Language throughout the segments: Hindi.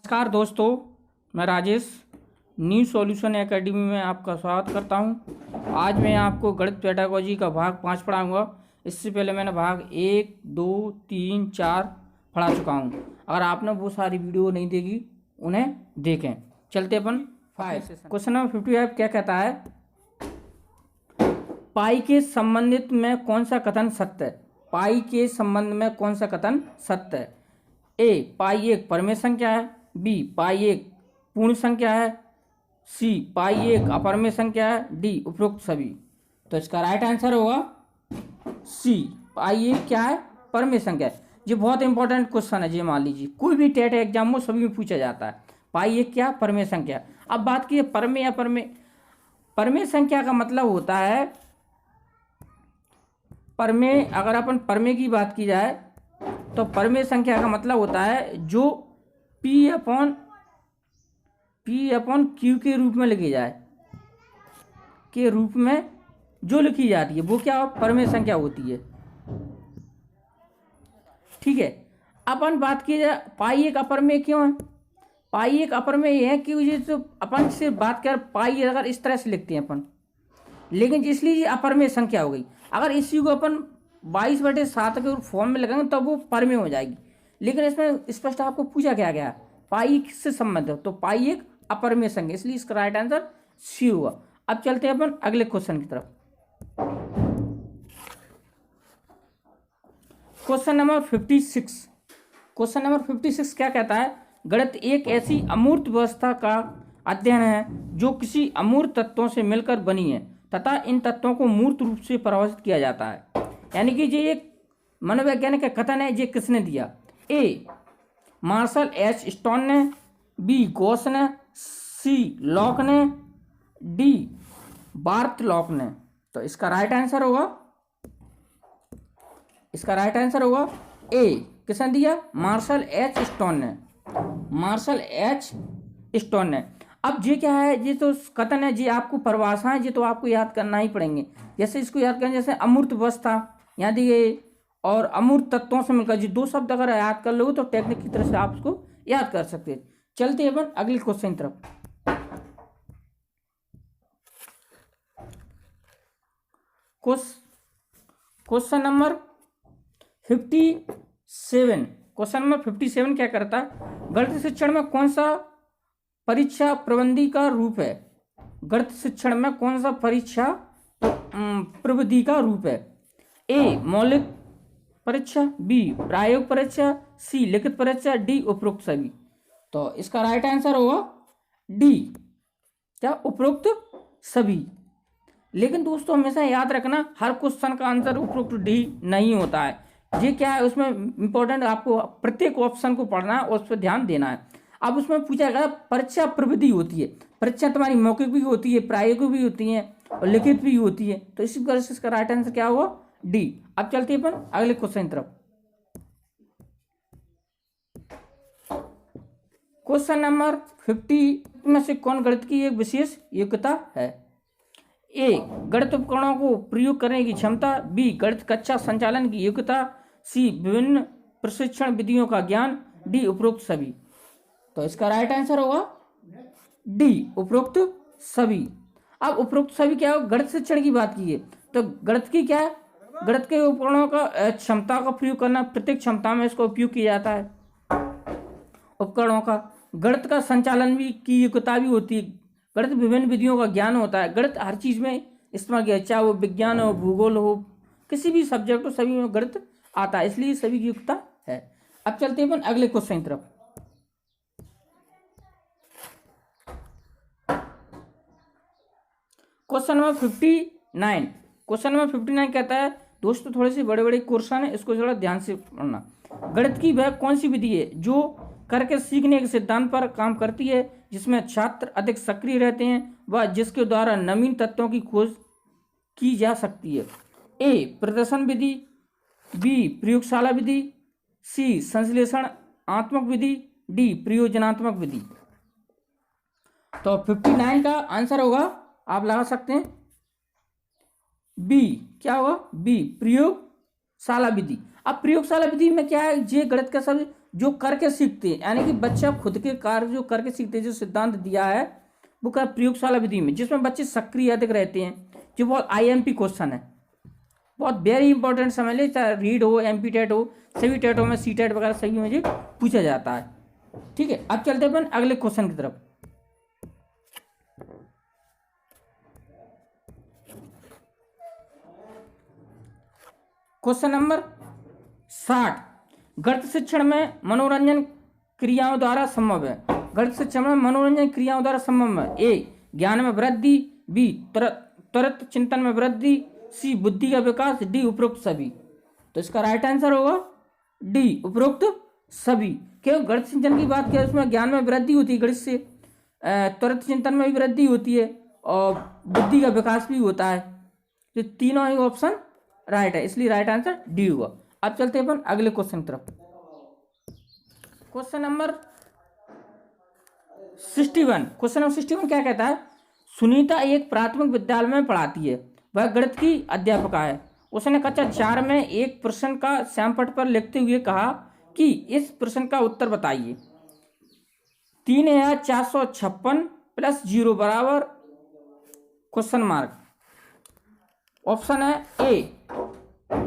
नमस्कार दोस्तों, मैं राजेश न्यू सॉल्यूशन एकेडमी में आपका स्वागत करता हूं। आज मैं आपको गणित पेडागोजी का भाग 5 पढ़ाऊंगा। इससे पहले मैंने भाग 1, 2, 3, 4 पढ़ा चुका हूं। अगर आपने वो सारी वीडियो नहीं देखी उन्हें देखें। चलते अपन 5 क्वेश्चन नंबर 55 क्या कहता है, पाई के संबंधित में कौन सा कथन सत्य है। पाई के संबंध में कौन सा कथन सत्य है। ए, पाई एक परमेय संख्या है। बी, पाई एक पूर्ण संख्या है। सी, पाई एक अपरमेय संख्या है। डी, उपरोक्त सभी। तो इसका राइट आंसर होगा सी, पाई एक क्या है, परमेय संख्या है। ये बहुत इंपॉर्टेंट क्वेश्चन है। ये मान लीजिए कोई भी टेट एग्जाम में सभी में पूछा जाता है। पाई एक क्या, परमेय संख्या। अब बात की परमेय या परमेय संख्या का मतलब होता है परमेय। अगर अपन परमेय की बात की जाए तो परमेय संख्या का मतलब होता है जो P अपॉन Q के रूप में लिखी जाए, के रूप में जो लिखी जाती है वो क्या परमेय संख्या होती है। ठीक है। अपन बात की जाए पाई एक अपरमेय क्यों है। पाई एक अपरमेय है कि जो अपन से बात कर पाई अगर इस तरह से लिखते हैं अपन, लेकिन इसलिए ये अपरमेय संख्या हो गई। अगर इसी को अपन 22/7 के फॉर्म में लगाएंगे तब वो परमेय हो जाएगी। लेकिन इसमें स्पष्ट आपको पूछा क्या गया, पाई से संबंध है, तो पाई एक अपरमेय संख्या, इसलिए इसका राइट आंसर सी हुआ। अब चलते हैं अपन अगले क्वेश्चन की तरफ। Question number 56। क्वेश्चन नंबर 56 क्या कहता है, गणित एक ऐसी अमूर्त व्यवस्था का अध्ययन है जो किसी अमूर्त तत्वों से मिलकर बनी है तथा इन तत्वों को मूर्त रूप से परिभाषित किया जाता है। यानी कि ये एक मनोवैज्ञानिक का कथन है। ये किसने दिया। ए, मार्शल एच स्टोन ने। बी, गोस ने। सी, लॉक ने। डी, बार्थ लॉक ने। तो इसका राइट आंसर होगा ए, किसने दिया, मार्शल एच स्टोन ने। मार्शल एच स्टोन ने। अब ये क्या है, ये तो कथन है, ये आपको परिभाषाएं ये तो आपको याद करना ही पड़ेंगे। जैसे इसको याद करें, जैसे अमूर्त अवस्था याद दिए और अमूर्त तत्वों से मिलकर, ये दो शब्द अगर याद कर लोगे तो टेक्निक की तरह से आप उसको याद कर सकते हैं। चलते हैं अपन अगले क्वेश्चन की तरफ। Question number 57। क्वेश्चन नंबर 57 क्या करता है, गणित शिक्षण में कौन सा परीक्षा प्रबंधी का रूप है। गणित शिक्षण में कौन सा परीक्षा प्रविधि का रूप है। ए, मौलिक परीक्षा। बी, प्रायोगिक परीक्षा। सी, लिखित परीक्षा। डी, उपरोक्त सभी। तो इसका राइट आंसर होगा डी, क्या, उपरोक्त सभी। लेकिन दोस्तों हमेशा याद रखना, हर क्वेश्चन का आंसर उपरोक्त डी नहीं होता है। ये क्या है, उसमें इंपॉर्टेंट आपको प्रत्येक ऑप्शन को पढ़ना है और उस पर ध्यान देना है। अब उसमें पूछा गया परीक्षा प्रविधि होती है। परीक्षा तुम्हारी मौखिक भी होती है, प्रायोगिक भी होती है और लिखित भी होती है। तो इसी वजह से इसका राइट आंसर क्या होगा, डी। अब चलते हैं अपन अगले क्वेश्चन की तरफ। क्वेश्चन नंबर 50 में से कौन गणित की एक विशेष योग्यता है। ए, गणित उपकरणों को प्रयोग करने की क्षमता। बी, गणित कक्षा संचालन की योग्यता। सी, विभिन्न प्रशिक्षण विधियों का ज्ञान। डी, उपरोक्त सभी। तो इसका राइट आंसर होगा डी, उपरोक्त सभी। अब उपरोक्त सभी क्या है, गणित शिक्षण की बात की है तो गणित की क्या है, गणित के उपकरणों का क्षमता का प्रयोग करना, प्रत्येक क्षमता में इसका उपयोग किया जाता है उपकरणों का। गणित का संचालन भी की योग्यता भी होती है। गणित विभिन्न विधियों का ज्ञान होता है। गणित हर चीज में इस्तेमाल किया, चाहे वो विज्ञान हो, भूगोल हो, किसी भी सब्जेक्ट हो, सभी में गणित आता है, इसलिए सभी की योग्यता है। अब चलते हैं अपन अगले क्वेश्चन की तरफ। Question number 59। क्वेश्चन नंबर 59 कहता है, दोस्तों थोड़े से बड़े बड़े क्वेश्चन है, इसको थोड़ा ध्यान से पढ़ना। गणित की वह कौन सी विधि है जो करके सीखने के सिद्धांत पर काम करती है, जिसमें छात्र अधिक सक्रिय रहते हैं व जिसके द्वारा नवीन तत्वों की खोज की जा सकती है। ए, प्रदर्शन विधि। बी, प्रयोगशाला विधि। सी, संश्लेषणात्मक विधि। डी, प्रयोजनात्मक विधि। तो 59 का आंसर होगा, आप लगा सकते हैं बी, क्या होगा, बी, प्रयोगशाला विधि। अब प्रयोगशाला विधि में क्या है, ये गणित का सब जो करके सीखते हैं, यानी कि बच्चा खुद के कार्य जो करके सीखते हैं, जो सिद्धांत दिया है वो क्या प्रयोगशाला विधि में, जिसमें बच्चे सक्रिय अधिक रहते हैं, जो बहुत IMP क्वेश्चन है, बहुत वेरी इंपॉर्टेंट समझ ले, चाहे रीड हो, MP टेट हो, सभी टेटों में CTET वगैरह सभी में पूछा जाता है। ठीक है, अब चलते हैं अपन अगले क्वेश्चन की तरफ। क्वेश्चन नंबर 60, गणित शिक्षण में मनोरंजन क्रियाओं द्वारा संभव है। गणित शिक्षण में मनोरंजन क्रियाओं द्वारा संभव है। A ज्ञान में वृद्धि, B त्वरित चिंतन में वृद्धि, C बुद्धि का विकास, D उपरोक्त सभी। तो इसका राइट आंसर होगा D उपरोक्त सभी। क्यों? गणित चिंतन की बात किया, उसमें ज्ञान में वृद्धि होती है गणित से, त्वरित चिंतन में भी वृद्धि होती है और बुद्धि का विकास भी होता है। तो तीनों ही ऑप्शन राइट है, इसलिए राइट आंसर D हुआ। अब चलते हैं अपन अगले क्वेश्चन की तरफ। क्वेश्चन नंबर 61, क्वेश्चन नंबर 61 क्या कहता है? सुनीता एक प्राथमिक विद्यालय में पढ़ाती है, वह गणित की अध्यापिका है। उसने कक्षा 4 में एक प्रश्न का श्यामपट्ट पर लिखते हुए कहा कि इस प्रश्न का उत्तर बताइए। 3456 प्लस 0 बराबर क्वेश्चन मार्क। ऑप्शन है ए,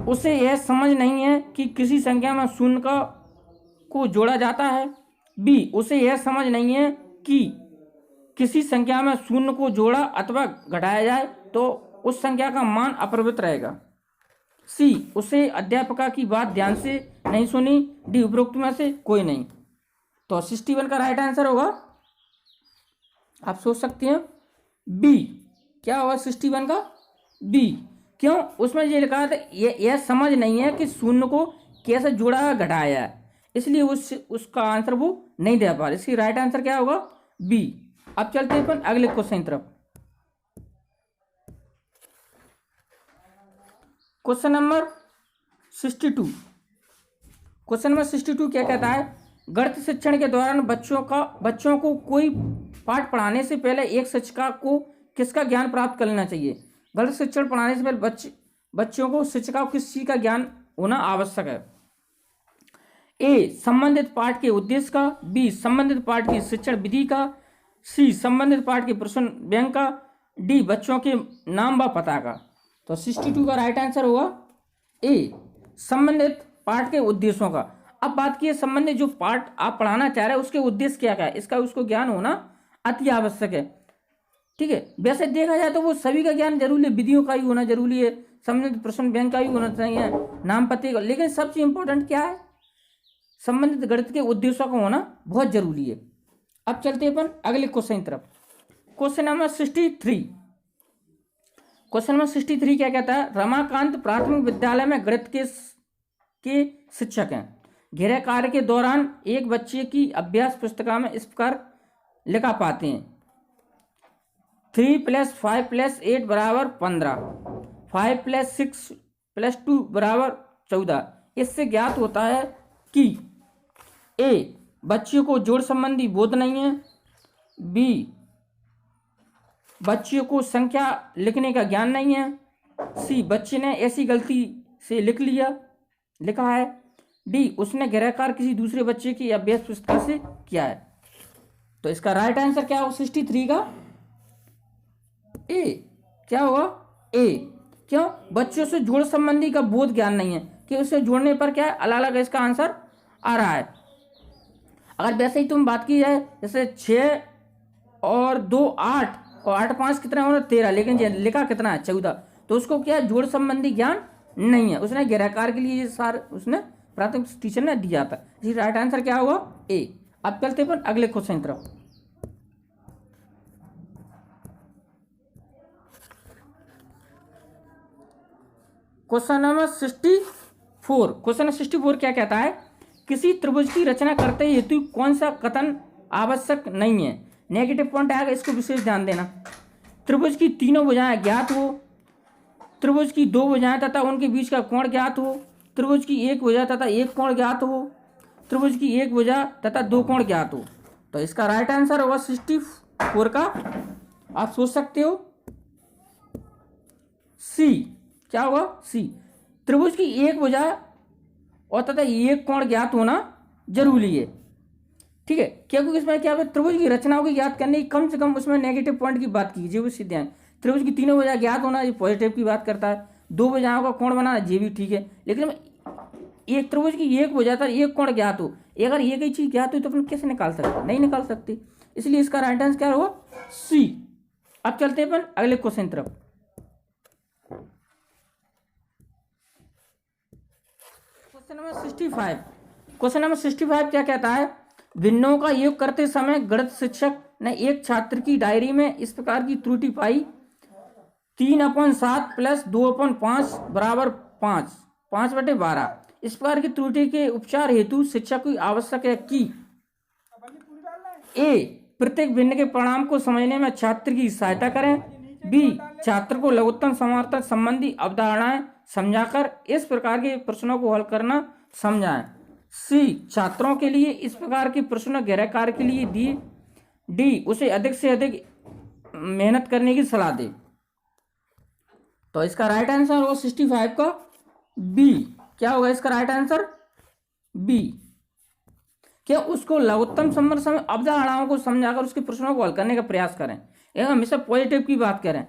उसे यह समझ नहीं है कि किसी संख्या में शून्य को जोड़ा जाता है। बी, उसे यह समझ नहीं है कि किसी संख्या में शून्य को जोड़ा अथवा घटाया जाए तो उस संख्या का मान अपरिवर्तित रहेगा। सी, उसे अध्यापिका की बात ध्यान से नहीं सुनी। डी, उपरोक्त में से कोई नहीं। तो 61 का राइट आंसर होगा, आप सोच सकते हैं बी। क्या होगा 61 का? बी। क्यों? उसमें ये लिखा था यह समझ नहीं है कि शून्य को कैसे जोड़ा घटाया है, इसलिए उसका आंसर वो नहीं दे पा रहे। इसकी राइट आंसर क्या होगा? बी। अब चलते हैं अपन अगले क्वेश्चन की तरफ। क्वेश्चन नंबर 62, क्वेश्चन नंबर 62 क्या कहता है? गणित शिक्षण के दौरान बच्चों को कोई पाठ पढ़ाने से पहले एक शिक्षिका को किसका ज्ञान प्राप्त कर लेना चाहिए? गणित शिक्षण पढ़ाने से पहले बच्चों को शिक्षिका को किस चीज का ज्ञान होना आवश्यक है? ए, संबंधित पाठ के उद्देश्य का। बी, संबंधित पाठ की शिक्षण विधि का। सी, संबंधित पाठ के प्रश्न बैंक का। डी, बच्चों के नाम व पता का। तो 62 का राइट आंसर होगा ए, संबंधित पाठ के उद्देश्यों का। अब बात की संबंधित जो पाठ आप पढ़ाना चाह रहे हैं उसके उद्देश्य क्या क्या है, इसका उसको ज्ञान होना अति आवश्यक है। ठीक है, वैसे देखा जाए तो वो सभी का ज्ञान जरूरी है, विधियों का भी होना जरूरी है, संबंधित प्रश्न बैंक का भी होना चाहिए, नाम पते का, लेकिन सबसे इंपॉर्टेंट क्या है? संबंधित गणित के उद्देश्यों का होना बहुत जरूरी है। अब चलते हैं अपन अगले क्वेश्चन की तरफ। क्वेश्चन नंबर 63, क्वेश्चन नंबर 63 क्या कहता है? रमाकांत प्राथमिक विद्यालय में गणित के शिक्षक हैं। गृह कार्य के दौरान एक बच्चे की अभ्यास पुस्तिका में इस प्रकार लिखा पाते हैं 3 + 5 + 8 बराबर 15, 5 + 6 + 2 बराबर 14। इससे ज्ञात होता है कि ए, बच्चे को जोड़ संबंधी बोध नहीं है। बी, बच्चे को संख्या लिखने का ज्ञान नहीं है। सी, बच्चे ने ऐसी गलती से लिखा है। डी, उसने गृह कार्य किसी दूसरे बच्चे की अभ्यास पुस्तिका से किया है। तो इसका राइट आंसर क्या होगा 63 का? ए। क्या होगा? ए। क्यों? बच्चों से जोड़ संबंधी का बोध ज्ञान नहीं है कि उसे जोड़ने पर क्या है अलग अलग इसका आंसर आ रहा है। अगर वैसे ही तुम बात की जाए जैसे 6 और 2 8 और 8 5 कितना होना 13, लेकिन लिखा कितना है 14, तो उसको क्या जोड़ संबंधी ज्ञान नहीं है। उसने गृहकार के लिए उसने प्राथमिक टीचर ने दिया था। इसी राइट आंसर क्या होगा? ए। अब चलते हैं अगले क्वेश्चन की तरफ। क्वेश्चन नंबर 64, क्वेश्चन नंबर 64 क्या कहता है? किसी त्रिभुज की रचना करते हेतु कौन सा कथन आवश्यक नहीं है? नेगेटिव पॉइंट आएगा, इसको विशेष ध्यान देना। त्रिभुज की तीनों भुजाएं ज्ञात हो, त्रिभुज की 2 भुजाएं तथा उनके बीच का कोण ज्ञात हो, त्रिभुज की 1 भुजा तथा 1 कोण ज्ञात हो, त्रिभुज की 1 भुजा तथा 2 कोण ज्ञात हो। तो इसका राइट आंसर होगा 64 का, आप सोच सकते हो सी। क्या होगा? सी। त्रिभुज की 1 भुजा और तथा 1 कोण ज्ञात होना जरूरी है। ठीक है, क्योंकि इसमें क्या है, त्रिभुज की रचनाओं को याद करने की कम से कम उसमें नेगेटिव पॉइंट की बात की, जो सिद्धांत ध्यान, त्रिभुज की तीनों भुजा ज्ञात होना, ये पॉजिटिव की बात करता है। दो भुजाओं का कोण बनाना, ये भी ठीक है, लेकिन एक त्रिभुज की एक भुजा था, एक कोण ज्ञात हो, अगर एक ही चीज ज्ञात हो तो अपन कैसे निकाल सकते, नहीं निकाल सकते, इसलिए इसका राइट आंसर क्या होगा, सी। अब चलते हैं अपन अगले क्वेश्चन तरफ। क्वेश्चन नंबर 65 क्या कहता है, भिन्नों का योग करते समय गणित शिक्षक ने एक छात्र की डायरी में इस प्रकार की त्रुटि पाई, 3/7 प्लस 2/5 बराबर 5/12। इस प्रकार की त्रुटि के उपचार हेतु शिक्षक को आवश्यक है कि ए, प्रत्येक भिन्न के परिणाम को समझने में छात्र की सहायता करें, बी, छात्र को लघुत्तम समावर्तन संबंधी अवधारणाएं समझाकर इस प्रकार के प्रश्नों को हल करना समझाएं, सी, छात्रों के लिए इस प्रकार के प्रश्न गहराई कार्य के लिए दिए, डी, उसे अधिक से अधिक मेहनत करने की सलाह दे। तो इसका राइट आंसर होगा 65 का बी। क्या होगा इसका राइट आंसर, बी। क्या उसको लघुत्तम संबंध समय अवधारणाओं को समझाकर उसके प्रश्नों को हल करने का प्रयास करें, यह हमेशा पॉजिटिव की बात करें।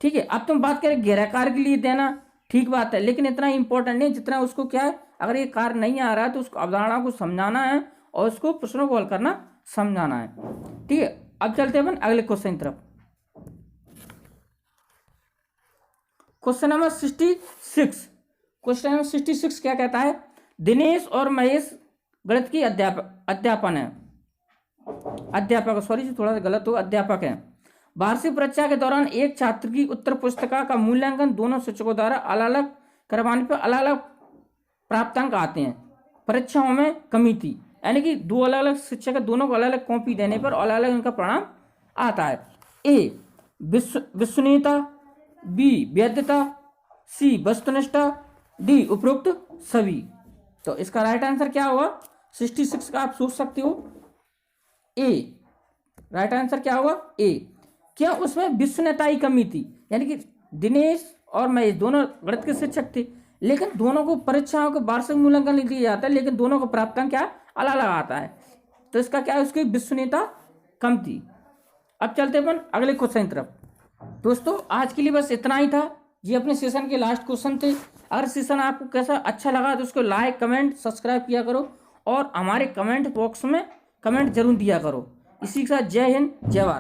ठीक है, अब तुम बात करें गहरा कार्य के लिए देना, ठीक बात है, लेकिन इतना इंपॉर्टेंट नहीं जितना उसको क्या है, अगर ये कार्य नहीं आ रहा है तो उसको अवधारणा को समझाना है और उसको प्रश्नों को हल करना समझाना है। ठीक है, अब चलते हैं अपन अगले क्वेश्चन तरफ। Question number 66। क्वेश्चन नंबर 66 क्या कहता है, दिनेश और महेश गणित की अध्यापक है। वार्षिक परीक्षा के दौरान एक छात्र की उत्तर पुस्तिका का मूल्यांकन दोनों शिक्षकों द्वारा अलग अलग करवाने पर अलग अलग प्राप्तांक आते हैं। परीक्षाओं में कमी थी, यानी कि दो अलग अलग शिक्षक दोनों को अलग अलग कॉपी देने पर अलग अलग उनका परिणाम आता है। ए, विश्वसनीयता, बी, वैधता, सी, वस्तुनिष्ठता, डी, उपरोक्त सभी। तो इसका राइट आंसर क्या होगा 66 का, आप सोच सकते हो ए। राइट आंसर क्या होगा ए। क्या उसमें विश्वसनीयता की कमी थी, यानी कि दिनेश और महेश दोनों गणित के शिक्षक थे, लेकिन दोनों को परीक्षाओं के वार्षिक मूल्यांकन दिया जाता है, लेकिन दोनों को प्राप्तांक क्या अलग अलग आता है, तो इसका क्या है, उसकी विश्वसनीयता कम थी। अब चलते अपन अगले क्वेश्चन की तरफ। दोस्तों आज के लिए बस इतना ही था, ये अपने सेशन के लास्ट क्वेश्चन थे। अगर सेशन आपको कैसा अच्छा लगा तो उसको लाइक, कमेंट, सब्सक्राइब किया करो और हमारे कमेंट बॉक्स में कमेंट जरूर दिया करो। इसी के साथ जय हिंद, जय भारत।